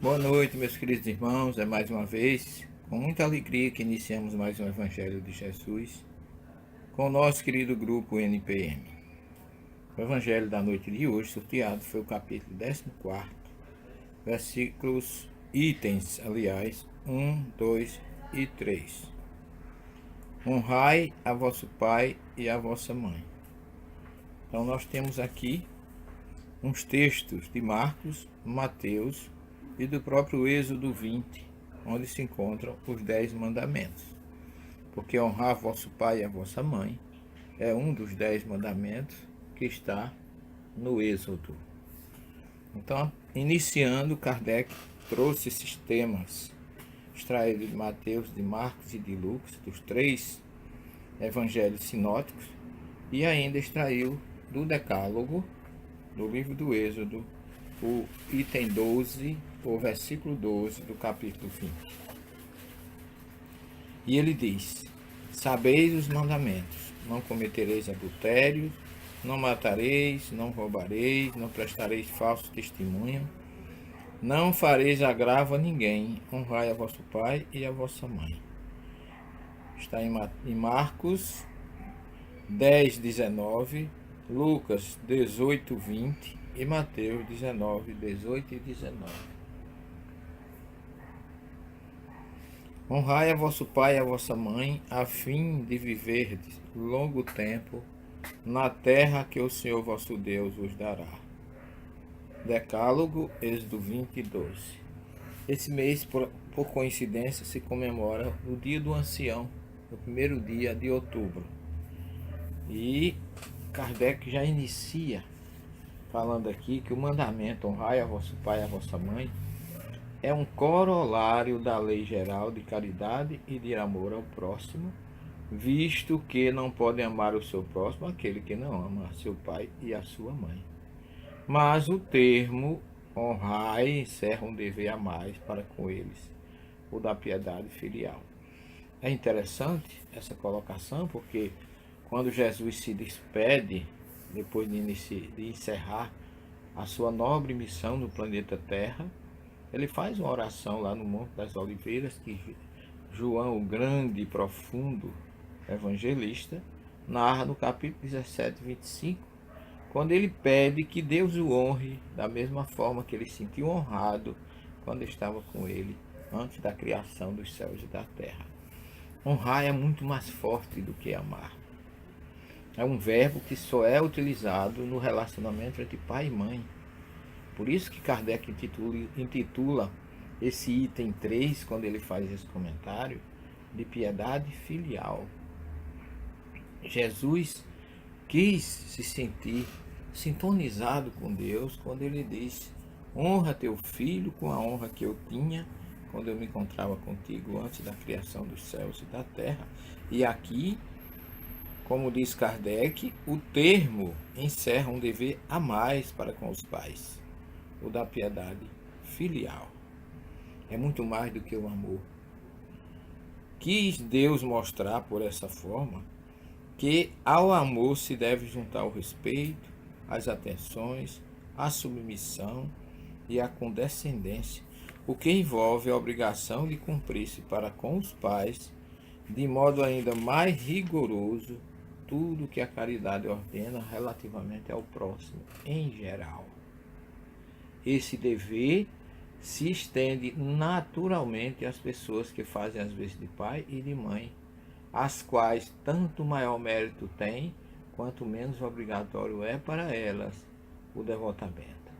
Boa noite, meus queridos irmãos. É mais uma vez, com muita alegria que iniciamos mais um Evangelho de Jesus com o nosso querido grupo NPM. O Evangelho da noite de hoje, sorteado, foi o capítulo 14, itens, 1, 2 e 3. Honrai a vosso pai e a vossa mãe. Então nós temos aqui uns textos de Marcos, Mateus e do próprio Êxodo 20, onde se encontram os 10 mandamentos. Porque honrar vosso pai e a vossa mãe é um dos 10 mandamentos que está no Êxodo. Então, iniciando, Kardec trouxe esses temas extraídos de Mateus, de Marcos e de Lucas, dos 3 evangelhos sinóticos, e ainda extraiu do Decálogo, do livro do Êxodo, o item 12, o versículo 12 do capítulo 20. E ele diz: Sabeis os mandamentos: não cometereis adultério, não matareis, não roubareis, não prestareis falso testemunho, não fareis agravo a ninguém, honrai a vosso pai e a vossa mãe. Está em Marcos 10, 19, Lucas 18, 20 e Mateus 19, 18 e 19. Honrai a vosso pai e a vossa mãe, a fim de viverdes longo tempo na terra que o Senhor vosso Deus vos dará. Decálogo, Êxodo 20, 12. Esse mês, por coincidência, se comemora o Dia do Ancião, o primeiro dia de outubro. E Kardec já inicia falando aqui que o mandamento honrai a vosso pai e a vossa mãe é um corolário da lei geral de caridade e de amor ao próximo, visto que não pode amar o seu próximo aquele que não ama seu pai e a sua mãe. Mas o termo honrai encerra um dever a mais para com eles, o da piedade filial. É interessante essa colocação, porque quando Jesus se despede, depois de encerrar a sua nobre missão no planeta Terra, ele faz uma oração lá no Monte das Oliveiras, que João, o grande e profundo evangelista, narra no capítulo 17, 25, quando ele pede que Deus o honre da mesma forma que ele se sentiu honrado quando estava com ele antes da criação dos céus e da terra. Honrar é muito mais forte do que amar. É um verbo que só é utilizado no relacionamento entre pai e mãe. Por isso que Kardec intitula esse item 3, quando ele faz esse comentário, de piedade filial. Jesus quis se sentir sintonizado com Deus quando ele disse: honra teu filho com a honra que eu tinha quando eu me encontrava contigo antes da criação dos céus e da terra. E aqui, como diz Kardec, o termo encerra um dever a mais para com os pais, o da piedade filial. É muito mais do que o amor. Quis Deus mostrar por essa forma que ao amor se deve juntar o respeito, as atenções, a submissão e a condescendência, o que envolve a obrigação de cumprir-se para com os pais, de modo ainda mais rigoroso, tudo que a caridade ordena relativamente ao próximo em geral. Esse dever se estende naturalmente às pessoas que fazem as vezes de pai e de mãe, as quais tanto maior mérito têm, quanto menos obrigatório é para elas o devotamento.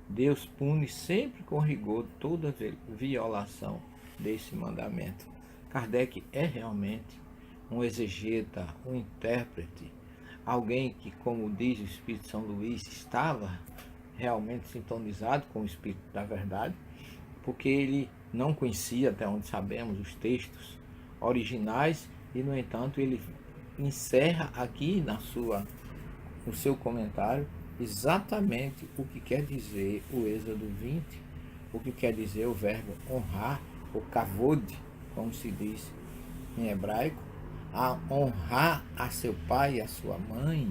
Deus pune sempre com rigor toda violação desse mandamento. Kardec é realmente um exegeta, um intérprete, alguém que, como diz o Espírito São Luís, estava realmente sintonizado com o Espírito da Verdade, porque ele não conhecia, até onde sabemos, os textos originais e, no entanto, ele encerra aqui no seu comentário exatamente o que quer dizer o Êxodo 20, o que quer dizer o verbo honrar, o kavod, como se diz em hebraico. A honrar a seu pai e a sua mãe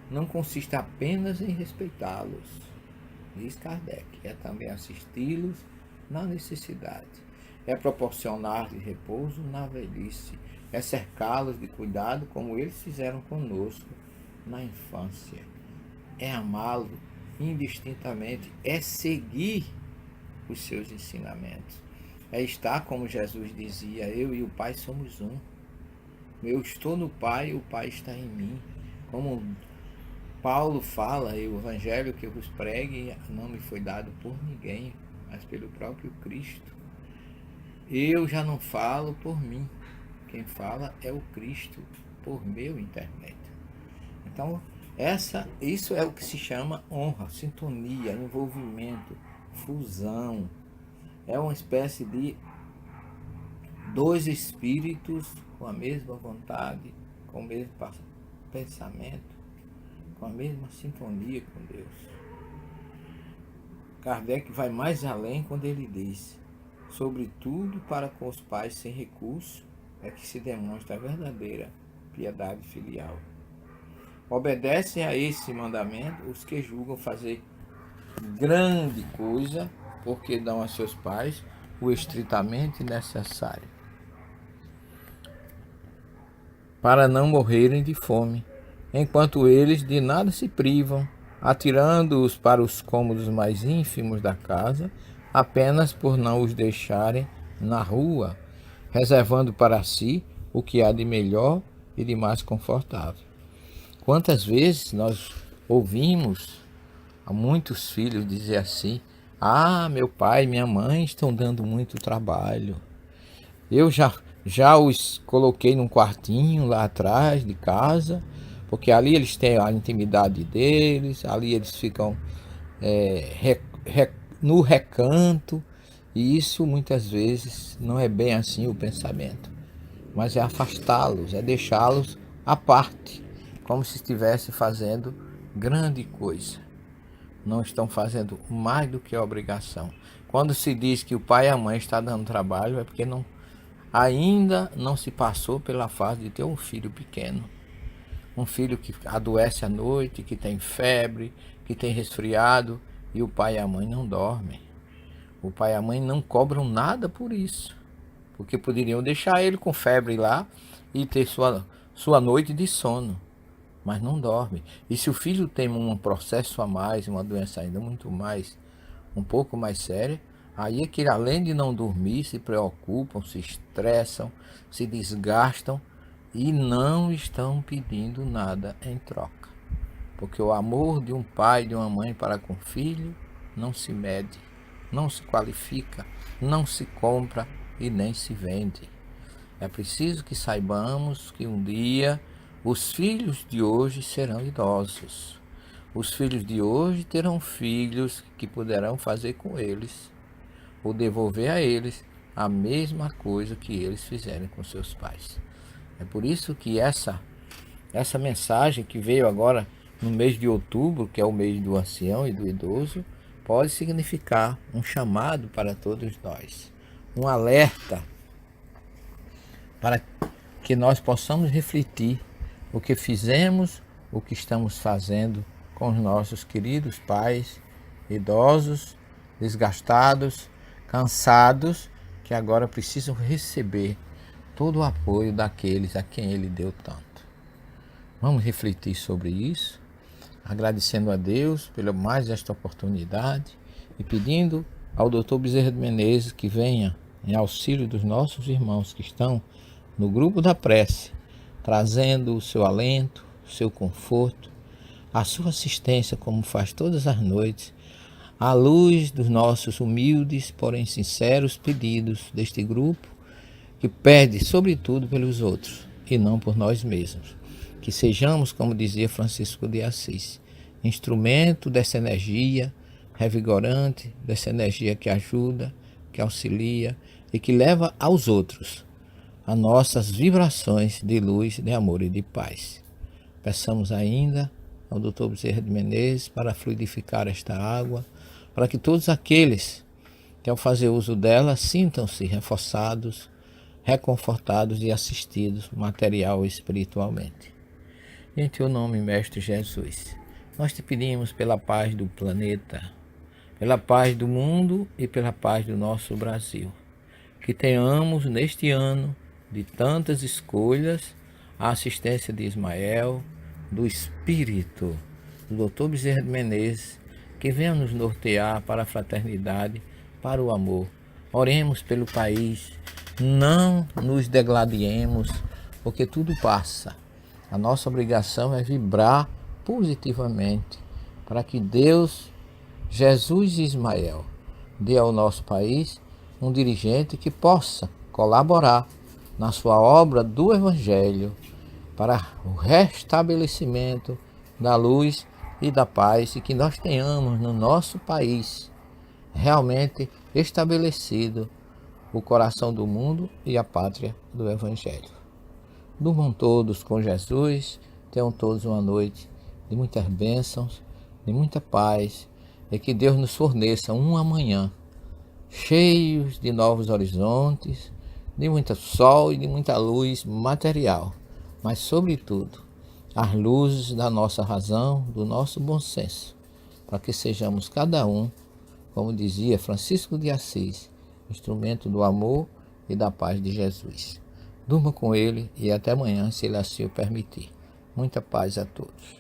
não consiste apenas em respeitá-los, diz Kardec, é também assisti-los na necessidade. É proporcionar-lhes repouso na velhice. É cercá-los de cuidado como eles fizeram conosco na infância. É amá-lo indistintamente. É seguir os seus ensinamentos. É estar, como Jesus dizia, eu e o Pai somos um. Eu estou no Pai e o Pai está em mim. Como Paulo fala, o evangelho que eu vos pregue não me foi dado por ninguém, mas pelo próprio Cristo. Eu já não falo por mim. Quem fala é o Cristo por meu intermédio. Então, isso é o que se chama honra, sintonia, envolvimento, fusão. É uma espécie de dois espíritos com a mesma vontade, com o mesmo pensamento, com a mesma sintonia com Deus. Kardec vai mais além quando ele diz: sobretudo para com os pais sem recurso é que se demonstra a verdadeira piedade filial. Obedecem a esse mandamento os que julgam fazer grande coisa, porque dão a seus pais o estritamente necessário, para não morrerem de fome, enquanto eles de nada se privam, atirando-os para os cômodos mais ínfimos da casa, apenas por não os deixarem na rua, reservando para si o que há de melhor e de mais confortável. Quantas vezes nós ouvimos a muitos filhos dizer assim: ah, meu pai e minha mãe estão dando muito trabalho. Eu já os coloquei num quartinho lá atrás de casa, porque ali eles têm a intimidade deles, ali eles ficam no recanto, e isso muitas vezes não é bem assim o pensamento, mas é afastá-los, é deixá-los à parte, como se estivesse fazendo grande coisa. Não estão fazendo mais do que a obrigação. Quando se diz que o pai e a mãe estão dando trabalho, é porque ainda não se passou pela fase de ter um filho pequeno. Um filho que adoece à noite, que tem febre, que tem resfriado, e o pai e a mãe não dormem. O pai e a mãe não cobram nada por isso, porque poderiam deixar ele com febre lá e ter sua noite de sono, mas não dorme. E se o filho tem um processo a mais, uma doença ainda um pouco mais séria, aí é que além de não dormir, se preocupam, se estressam, se desgastam e não estão pedindo nada em troca. Porque o amor de um pai e de uma mãe para com o filho não se mede, não se qualifica, não se compra e nem se vende. É preciso que saibamos que um dia os filhos de hoje serão idosos. Os filhos de hoje terão filhos que poderão fazer com eles, ou devolver a eles a mesma coisa que eles fizerem com seus pais. É por isso que essa mensagem que veio agora no mês de outubro, que é o mês do ancião e do idoso, pode significar um chamado para todos nós, um alerta para que nós possamos refletir o que fizemos, o que estamos fazendo com os nossos queridos pais, idosos, desgastados, cansados, que agora precisam receber todo o apoio daqueles a quem ele deu tanto. Vamos refletir sobre isso, agradecendo a Deus pela mais esta oportunidade e pedindo ao Dr. Bezerra de Menezes que venha em auxílio dos nossos irmãos que estão no grupo da prece, trazendo o seu alento, o seu conforto, a sua assistência, como faz todas as noites, à luz dos nossos humildes, porém sinceros pedidos deste grupo, que pede sobretudo pelos outros e não por nós mesmos. Que sejamos, como dizia Francisco de Assis, instrumento dessa energia revigorante, dessa energia que ajuda, que auxilia e que leva aos outros as nossas vibrações de luz, de amor e de paz. Peçamos ainda ao Dr. Bezerra de Menezes para fluidificar esta água, para que todos aqueles que ao fazer uso dela sintam-se reforçados, reconfortados e assistidos material e espiritualmente. Em teu nome, Mestre Jesus, nós te pedimos pela paz do planeta, pela paz do mundo e pela paz do nosso Brasil. Que tenhamos neste ano de tantas escolhas a assistência de Ismael, do Espírito, do Dr. Bezerra de Menezes, que venha nos nortear para a fraternidade, para o amor. Oremos pelo país, não nos degladiemos, porque tudo passa. A nossa obrigação é vibrar positivamente para que Deus, Jesus e Ismael dê ao nosso país um dirigente que possa colaborar na sua obra do Evangelho para o restabelecimento da luz e da paz, e que nós tenhamos no nosso país realmente estabelecido o coração do mundo e a pátria do Evangelho. Durmam todos com Jesus, tenham todos uma noite de muitas bênçãos, de muita paz, e que Deus nos forneça um amanhã cheios de novos horizontes, de muito sol e de muita luz material, mas sobretudo as luzes da nossa razão, do nosso bom senso, para que sejamos cada um, como dizia Francisco de Assis, instrumento do amor e da paz de Jesus. Durma com ele e até amanhã, se ele assim o permitir. Muita paz a todos.